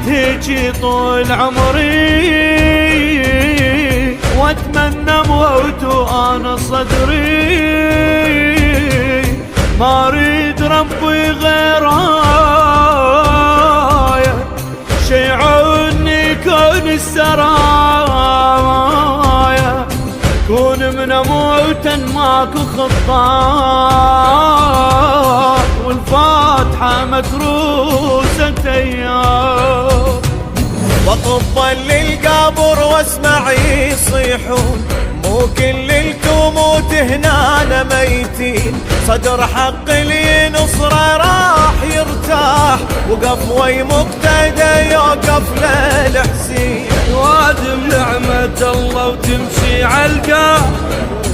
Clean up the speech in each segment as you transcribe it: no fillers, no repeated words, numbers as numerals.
هيجي طول عمري واتمنى موت وانا صدري، ما اريد ربي غيرايا شيعوني كون السرايا، كون من موتا ماكو خطار والفاتحة متروسة ايام. بطبل للقبر واسمع يصيحون مو كل الكموت هنا ميتين، صدر حق اللي نصره راح يرتاح، وقف وي مقتدى يوقف للحسين. وادم نعمة الله وتمشي عالقاه،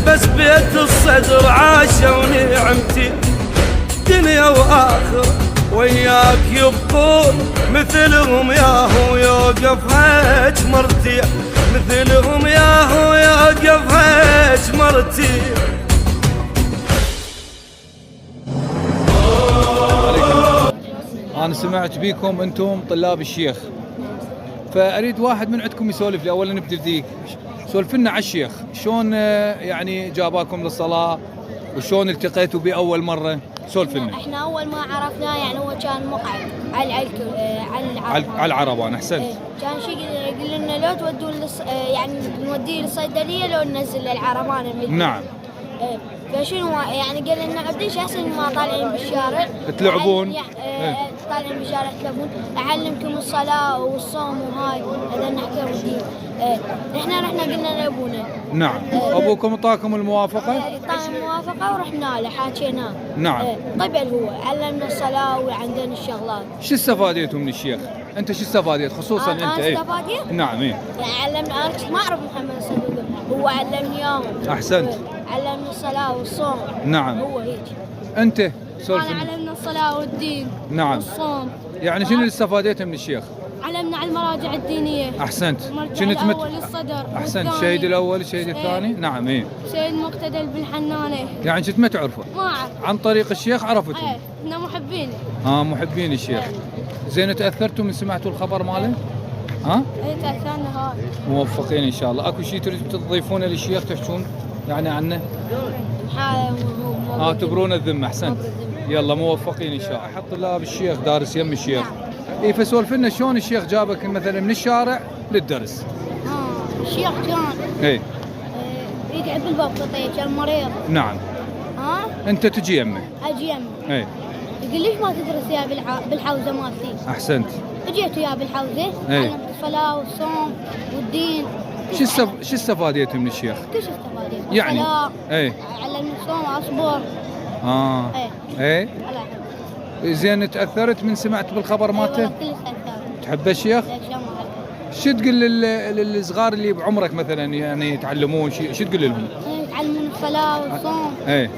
بس بيت الصدر عاشوا ونعمتي دنيا واخره وياك يبقون مثلهم ياهو يوقف هيج مرتي، مثلهم ياهو يوقف هيج مرتي. أنا سمعت بيكم أنتم طلاب الشيخ، فأريد واحد من عندكم يسولف لي. أولا نبدأ بديك، سولف لنا على الشيخ، شلون يعني جاباكم للصلاة وشلون التقيتوا به أول مرة؟ سولف لنا. احنا أول ما عرفناه يعني هو كان مقعد على العربان. أحسنت. كان شيء يقول لنا لو تودوا يعني نوديه للصيدلية لو ننزل للعربان. نعم. فشنو يعني قال لنا عبديش احسن ما طالعين بالشارع تلعبون، طالعين بالشارع تلعبون، اعلمكم الصلاه والصوم وهاي هذا نحكي الدين. احنا رحنا قلنا لابونا. نعم. ابوكم اعطاكم الموافقه؟ اعطانا الموافقه ورحنا له حاكيناه. نعم. قبل هو علمنا الصلاه وعندنا الشغلات. شو استفاديتوا من الشيخ؟ انت شو استفاديت خصوصا انت؟ استفاديت؟ نعم. يعني علمنا، انا كنت ما اعرف محمد صدوق، هو علمني اياهم. احسنت. علمنا الصلاه والصوم. نعم. هو هيك. انت سولف. انا علمنا الصلاه والدين. نعم. والصوم. يعني شنو اللي استفاديته من الشيخ؟ علمنا على المراجع الدينيه. احسنت. المرجع الاول الصدر. احسنت. الشهيد الاول الشهيد الثاني. نعم. ايه. شهيد مقتدى بالحنانه. يعني كنت ما تعرفه؟ ما اعرف. عن طريق الشيخ عرفته؟ ايه احنا محبينه. محبين الشيخ. زين تاثرتوا من سمعتوا الخبر ماله؟ ايه تاثرنا هاي. موفقين ان شاء الله. اكو شيء تريدوا تضيفونه للشيخ تحكون يعني عنه؟ تبرون الذمه. احسنت. يلا موفقين ان شاء الله. حط طلاب الشيخ دارس يم الشيخ. اي فسولف لنا شلون الشيخ جابك مثلا من الشارع للدرس؟ الشيخ كان يقعد بالباب قطيع، كان مريض. نعم. انت تجي يمه؟ اجي يمه. اي. يقول ليش ما تدرس يا بالحوزه مالتي؟ احسنت. اجيت وياه بالحوزه، علمت الصلاه والصوم والدين. شو استفاديت من الشيخ؟ كل شيء استفاديت يعني. اي. علمني الصوم واصبر. اي. زين تاثرت من سمعت بالخبر مالته؟ كلش تاثرت. تحب الشيخ؟ شو تقول للصغار اللي بعمرك مثلا يعني يتعلمون شو تقول لهم؟ يتعلمون الصلاه والصوم. اي.